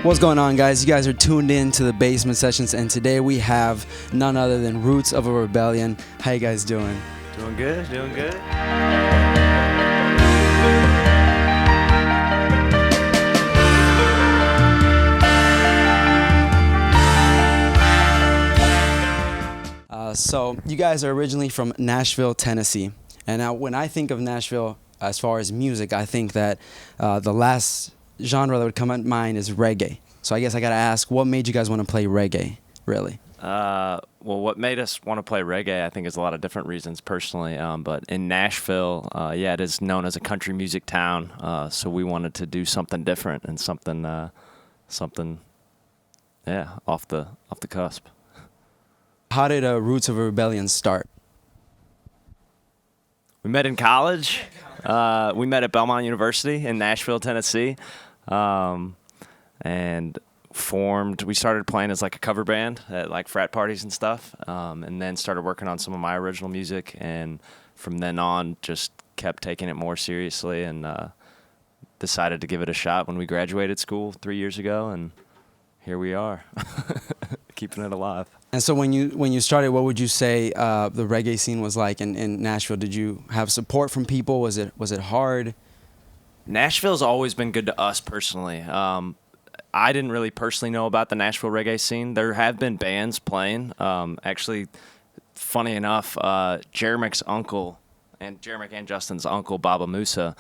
What's going on, guys? You guys are tuned in to the Bassment Sessions, and today we have none other than Roots of a Rebellion. How you guys doing? Doing good, doing good. So you guys are originally from Nashville, Tennessee. And now when I think of Nashville as far as music, I think that the last genre that would come to mind is reggae. So I guess I got to ask, what made you guys want to play reggae, really? Well, what made us want to play reggae, I think, is a lot of different reasons personally. But in Nashville, it is known as a country music town. So we wanted to do something different and something, off the cusp. How did Roots of a Rebellion start? We met in college. We met at Belmont University in Nashville, Tennessee. And we started playing as like a cover band at like frat parties and stuff, and then started working on some of my original music, and from then on just kept taking it more seriously, and decided to give it a shot when we graduated school 3 years ago, and here we are, keeping it alive. And so when you started, what would you say the reggae scene was like in Nashville? Did you have support from people? Was it hard? Nashville's always been good to us personally. I didn't really personally know about the Nashville reggae scene. There have been bands playing. Actually, funny enough, Jeremic's uncle, and Jeremic and Justin's uncle, Baba Musa,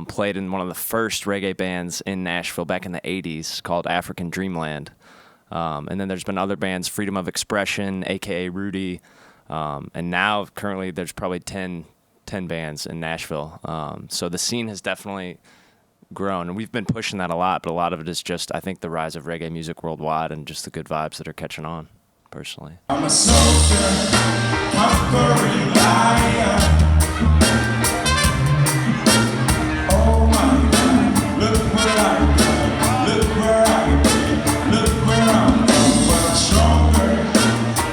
played in one of the first reggae bands in Nashville back in the 80s called African Dreamland. And then there's been other bands, Freedom of Expression, a.k.a. Rudy. And now, currently, there's probably 10 bands in Nashville. So the scene has definitely grown, and we've been pushing that a lot, but a lot of it is just, I think, the rise of reggae music worldwide and just the good vibes that are catching on, personally. I'm a soldier, conquering lion. Oh my God, look where I go, look where I be, look where I'm going, but I'm stronger,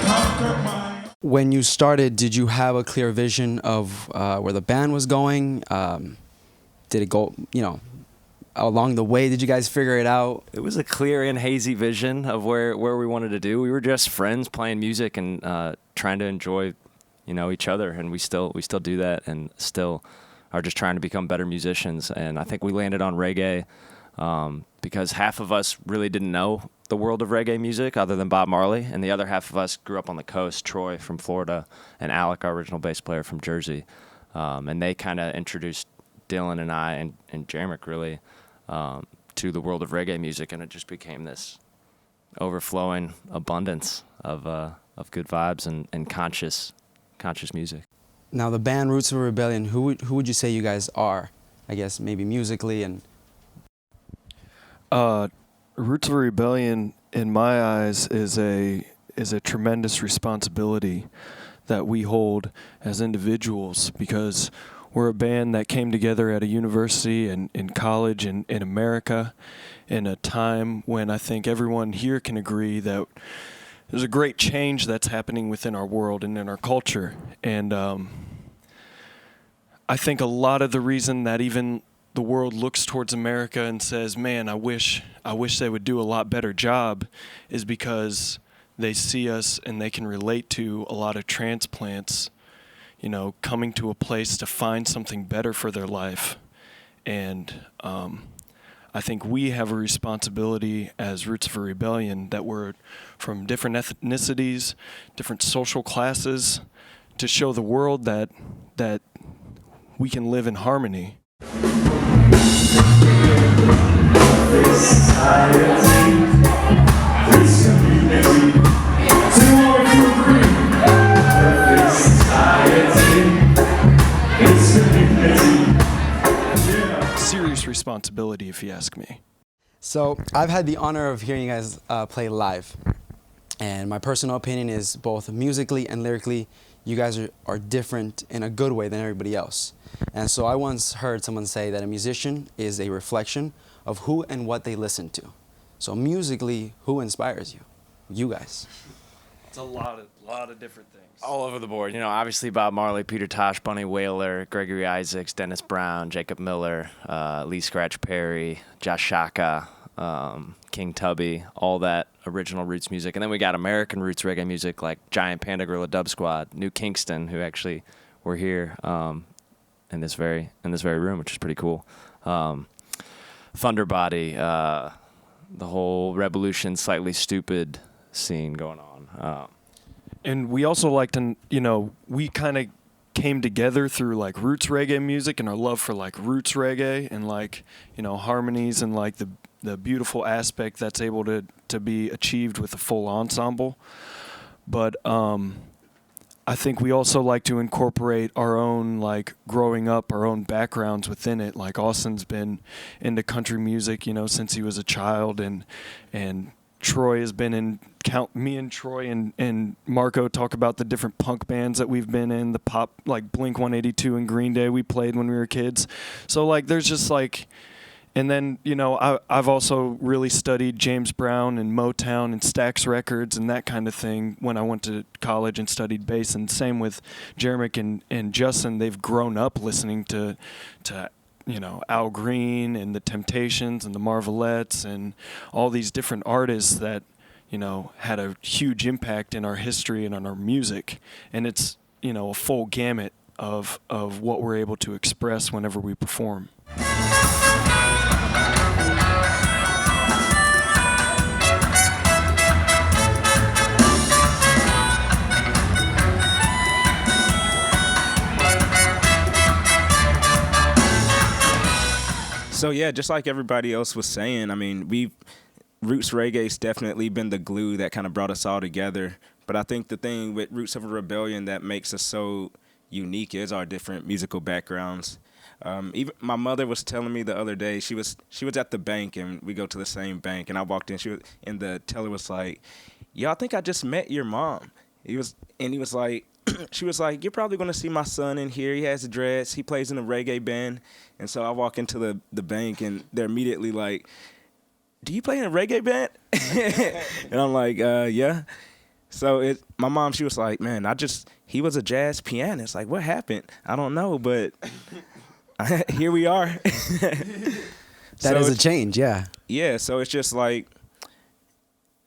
conquer my... When you started, did you have a clear vision of where the band was going? Did it go, along the way? Did you guys figure it out? It was a clear and hazy vision of where we wanted to do. We were just friends playing music and trying to enjoy, each other, and we still do that, and still are just trying to become better musicians. And I think we landed on reggae because half of us really didn't know the world of reggae music other than Bob Marley, and the other half of us grew up on the coast, Troy from Florida, and Alec, our original bass player, from Jersey. And they kind of introduced Dylan and I and Jeremic really to the world of reggae music, and it just became this overflowing abundance of good vibes and conscious music. Now, the band Roots of a Rebellion, who would you say you guys are? I guess maybe musically and... Roots of a Rebellion, in my eyes, is a tremendous responsibility that we hold as individuals, because we're a band that came together at a university and in college in America in a time when I think everyone here can agree that there's a great change that's happening within our world and in our culture. And I think a lot of the reason that even the world looks towards America and says, man, I wish they would do a lot better job, is because they see us and they can relate to a lot of transplants, coming to a place to find something better for their life. And I think we have a responsibility as Roots of a Rebellion that we're from different ethnicities, different social classes, to show the world that we can live in harmony. This society, this community, 2 or 2 3. This society, this community. Serious responsibility, if you ask me. So I've had the honor of hearing you guys play live, and my personal opinion is both musically and lyrically, you guys are different in a good way than everybody else. And so I once heard someone say that a musician is a reflection of who and what they listen to. So musically, who inspires you? You guys. It's a lot of different things. All over the board. Obviously Bob Marley, Peter Tosh, Bunny Wailer, Gregory Isaacs, Dennis Brown, Jacob Miller, Lee Scratch Perry, Josh Shaka, King Tubby, all that original roots music. And then we got American roots reggae music like Giant Panda Gorilla Dub Squad, New Kingston, who actually were here in this very room, which is pretty cool. Thunderbody, the whole Revolution, Slightly Stupid scene going on. And we also like to, we kind of came together through like roots reggae music and our love for like roots reggae and like, harmonies and like the beautiful aspect that's able to be achieved with a full ensemble. But I think we also like to incorporate our own, like, growing up, our own backgrounds within it. Like, Austin's been into country music, since he was a child, and Troy has been in, me and Troy and Marco talk about the different punk bands that we've been in, the pop, like Blink-182 and Green Day we played when we were kids. So, like, there's just, like... And then, I've also really studied James Brown and Motown and Stax Records and that kind of thing when I went to college and studied bass. And same with Jeremic and Justin. They've grown up listening to Al Green and the Temptations and the Marvelettes and all these different artists that, had a huge impact in our history and on our music. And it's, a full gamut of what we're able to express whenever we perform. So yeah, just like everybody else was saying, I mean, Roots Reggae's definitely been the glue that kind of brought us all together. But I think the thing with Roots of a Rebellion that makes us so unique is our different musical backgrounds. Even my mother was telling me the other day, she was at the bank, and we go to the same bank, and I walked in, and the teller was like, "Yo, I think I just met your mom." He was like, she was like, "You're probably going to see my son in here. He has dreads. He plays in a reggae band." And so I walk into the bank, and they're immediately like, "Do you play in a reggae band?" And I'm like, "Yeah." So my mom, she was like, "Man, he was a jazz pianist. Like, what happened? I don't know, but here we are." That is a change, yeah. Yeah, so it's just like,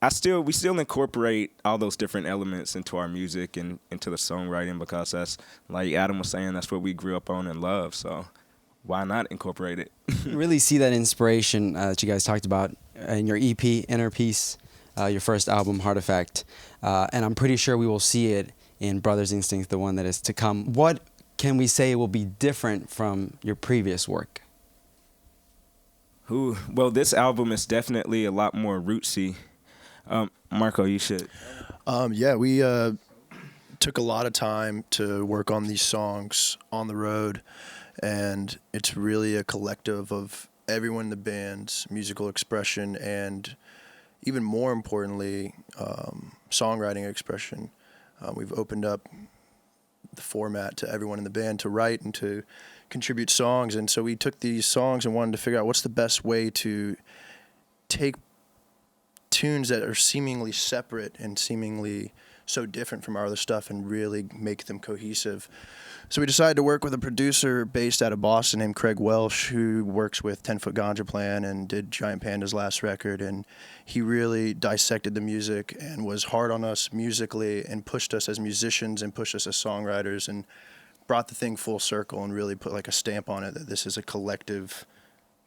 we still incorporate all those different elements into our music and into the songwriting, because that's, like Adam was saying, that's what we grew up on and love. So why not incorporate it? You really see that inspiration that you guys talked about in your EP, Inner Peace, your first album, Heart Effect. And I'm pretty sure we will see it in Brothers Instinct, the one that is to come. What can we say will be different from your previous work? Well, this album is definitely a lot more rootsy. Marco, you should. Yeah, we took a lot of time to work on these songs on the road, and it's really a collective of everyone in the band's musical expression, and even more importantly, songwriting expression. We've opened up the format to everyone in the band to write and to contribute songs, and so we took these songs and wanted to figure out what's the best way to take tunes that are seemingly separate and seemingly so different from our other stuff and really make them cohesive. So we decided to work with a producer based out of Boston named Craig Welsh, who works with 10 Foot Ganja Plan and did Giant Panda's last record, and he really dissected the music and was hard on us musically and pushed us as musicians and pushed us as songwriters and brought the thing full circle and really put like a stamp on it that this is a collective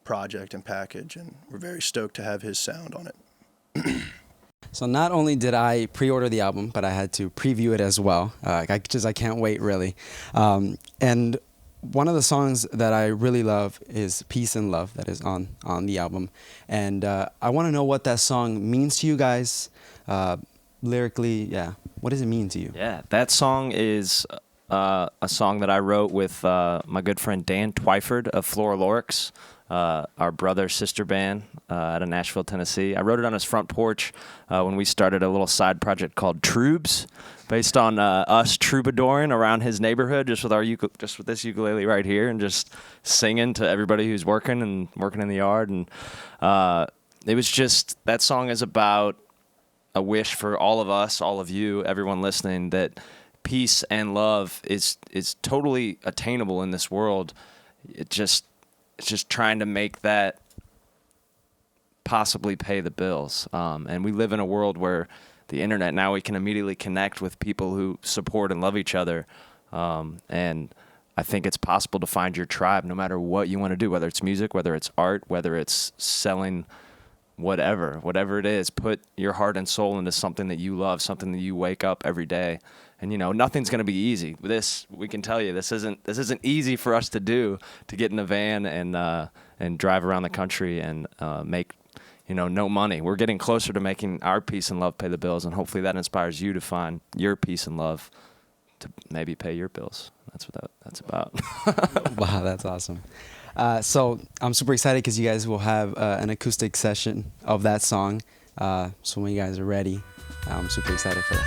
project and package, and we're very stoked to have his sound on it. So not only did I pre-order the album, but I had to preview it as well. I can't wait, really. And one of the songs that I really love is Peace and Love, that is on the album. And I want to know what that song means to you guys, lyrically. Yeah, what does it mean to you? Yeah, that song is a song that I wrote with my good friend Dan Twyford of Flora Lorix, our brother-sister band out of Nashville, Tennessee. I wrote it on his front porch when we started a little side project called Troubs, based on us troubadouring around his neighborhood, just with this ukulele right here, and just singing to everybody who's working in the yard. And it was just, that song is about a wish for all of us, all of you, everyone listening, that peace and love is totally attainable in this world. It's just trying to make that possibly pay the bills. And we live in a world where the internet, now we can immediately connect with people who support and love each other. And I think it's possible to find your tribe no matter what you want to do, whether it's music, whether it's art, whether it's selling whatever it is. Put your heart and soul into something that you love, something that you wake up every day. And, you know, nothing's going to be easy. This, we can tell you, this isn't easy for us to do, to get in a van and drive around the country and make, you know, no money. We're getting closer to making our peace and love pay the bills, and hopefully that inspires you to find your peace and love to maybe pay your bills. That's what that's about. Wow, that's awesome. So I'm super excited because you guys will have an acoustic session of that song. So when you guys are ready, I'm super excited for that.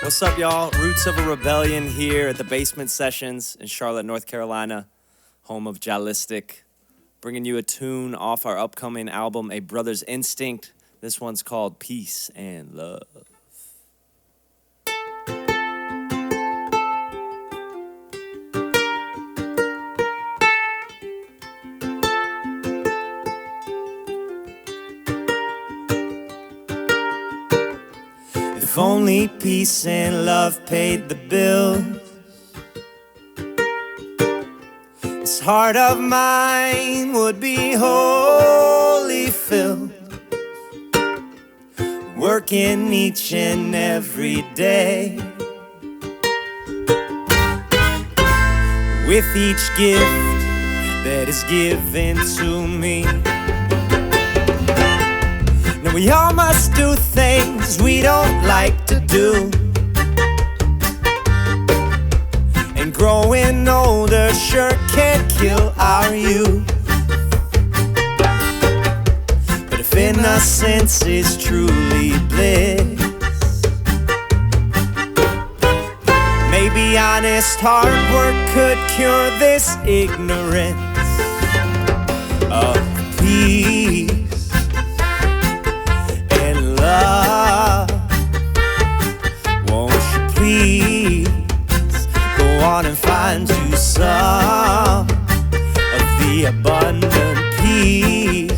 What's up, y'all? Roots of a Rebellion here at the Bassment Sessions in Charlotte, North Carolina, home of Jallistic. Bringing you a tune off our upcoming album, A Brother's Instinct. This one's called Peace and Love. If only peace and love paid the bill, this heart of mine would be wholly filled, working each and every day, with each gift that is given to me. Now we all must do things we don't like to do, and growing older sure can kill our youth. But if innocence is truly bliss, maybe honest hard work could cure this ignorance of peace and love. Won't you please go on and find you some of the abundant peace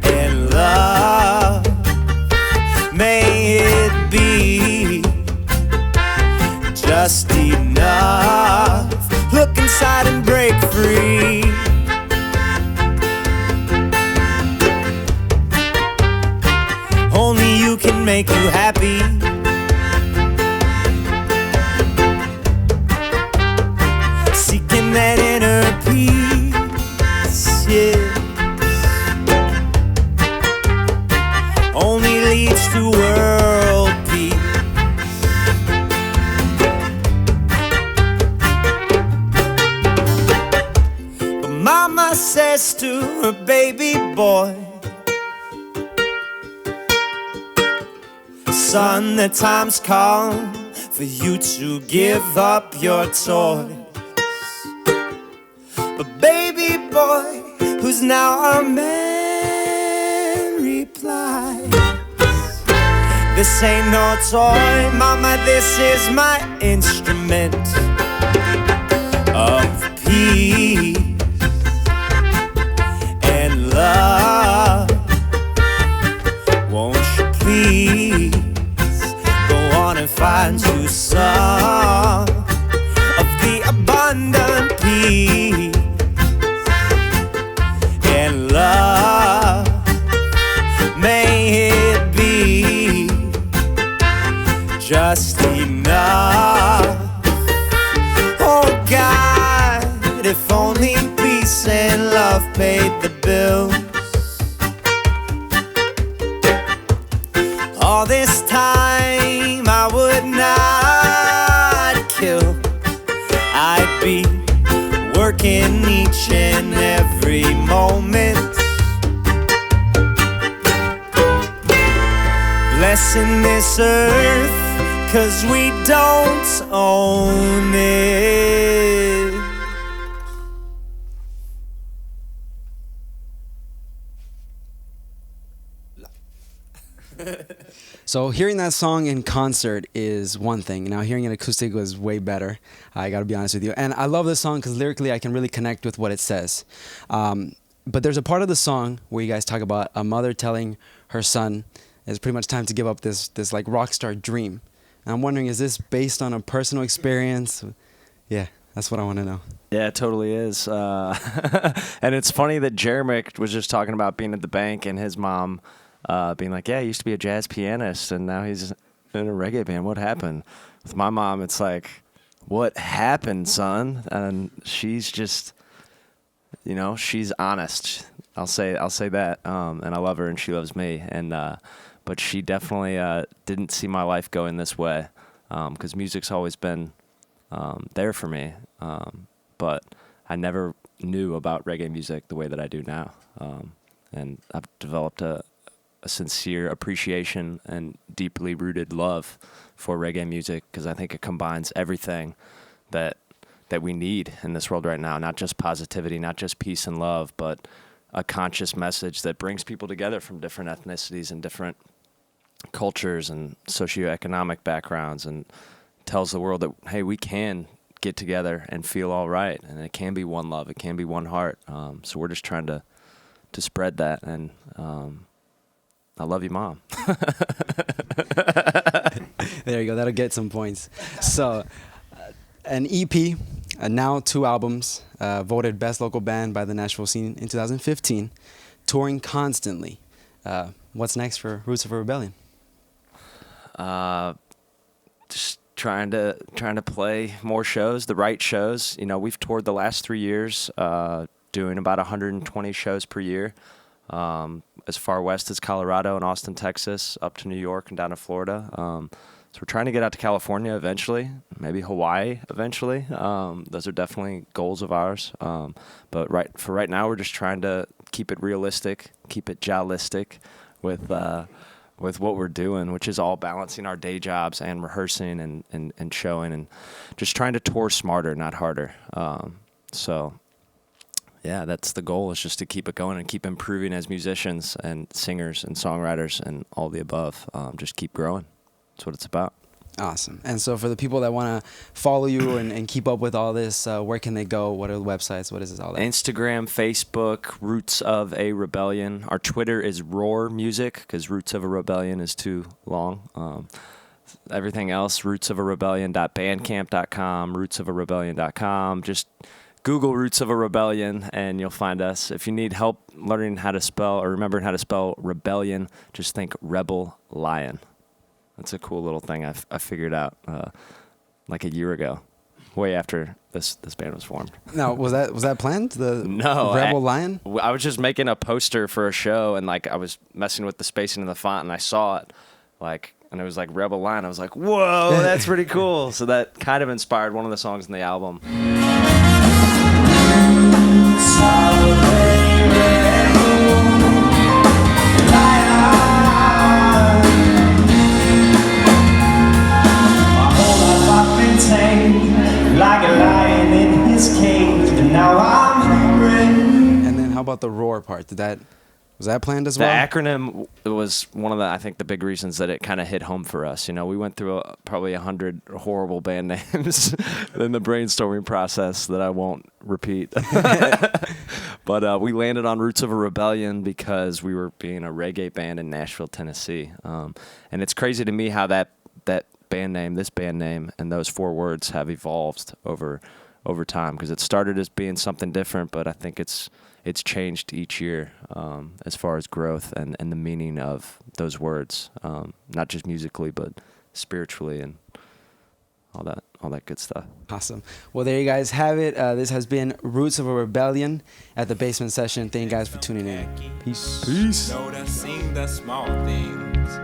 and love. May it be just enough. Look inside and break free. Only you can make you happy. Seeking that inner peace, yes, only leads to world peace. But mama says to her baby boy, son, the time's come for you to give up your toys. But baby boy, who's now a man, replies, this ain't no toy, mama, this is my instrument of peace and love. Won't you please go on and find you some of the abundant peace and love. May it be just enough. Oh God, if only peace and love paid the bills. All this time I would not kill. I'd be working each and every moment, blessing this earth, 'cause we don't own it. So hearing that song in concert is one thing. Now hearing it acoustic was way better. I got to be honest with you. And I love this song because lyrically I can really connect with what it says. But there's a part of the song where you guys talk about a mother telling her son it's pretty much time to give up this like rock star dream. And I'm wondering, is this based on a personal experience? Yeah, that's what I want to know. Yeah, it totally is. And it's funny that Jeremy was just talking about being at the bank and his mom being like, yeah, he used to be a jazz pianist and now he's in a reggae band. What happened? With my mom, it's like, what happened, son? And she's just, you know, she's honest. I'll say that. And I love her and she loves me. And but she definitely didn't see my life going this way because music's always been there for me. But I never knew about reggae music the way that I do now. And I've developed a sincere appreciation and deeply rooted love for reggae music because I think it combines everything that we need in this world right now. Not just positivity, not just peace and love, but a conscious message that brings people together from different ethnicities and different cultures and socioeconomic backgrounds and tells the world that, hey, we can get together and feel all right. And it can be one love. It can be one heart. So we're just trying to spread that. And I love you, Mom. There you go. That'll get some points. So an EP, now 2 albums, voted Best Local Band by the Nashville Scene in 2015, touring constantly. What's next for Roots of a Rebellion? Just trying to play more shows, the right shows. You know, we've toured the last 3 years, doing about 120 shows per year, as far west as Colorado and Austin, Texas, up to New York and down to Florida. So we're trying to get out to California eventually, maybe Hawaii eventually. Those are definitely goals of ours. But right now, we're just trying to keep it realistic, keep it jalistic with what we're doing, which is all balancing our day jobs and rehearsing and showing and just trying to tour smarter, not harder. So, yeah, that's the goal, is just to keep it going and keep improving as musicians and singers and songwriters and all the above. Just keep growing. That's what it's about. Awesome. And so for the people that want to follow you and keep up with all this, where can they go? What are the websites? What is this all that? Instagram, Facebook, Roots of a Rebellion. Our Twitter is Roar Music because Roots of a Rebellion is too long. Everything else, rootsofarebellion.bandcamp.com, rootsofarebellion.com. Just Google Roots of a Rebellion and you'll find us. If you need help learning how to spell or remembering how to spell rebellion, just think Rebel Lion. That's a cool little thing I figured out like a year ago, way after this band was formed. Now, was that planned? No, Rebel Lion? I was just making a poster for a show, and like I was messing with the spacing and the font, and I saw it, and it was like Rebel Lion. I was like, whoa, that's pretty cool. So that kind of inspired one of the songs in the album. Like a lion in his cage, and now I'm hungry. And then how about the roar part? Was that planned as well? The acronym was one of the, I think, the big reasons that it kind of hit home for us. You know, we went through probably 100 horrible band names in the brainstorming process that I won't repeat. But we landed on Roots of a Rebellion because we were being a reggae band in Nashville, Tennessee. And it's crazy to me how that band name, this band name, and those 4 words have evolved over time, because it started as being something different, but I think it's changed each year as far as growth and the meaning of those words, not just musically but spiritually and all that good stuff. Awesome. Well, there you guys have it. This has been Roots of a Rebellion at the Basement Session. Thank you guys for tuning in. Peace. Noticing the small things.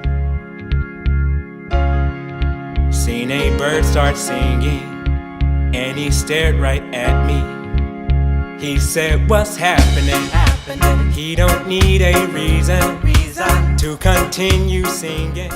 Seen a bird start singing, and he stared right at me. He said, what's happening? He don't need a reason to continue singing.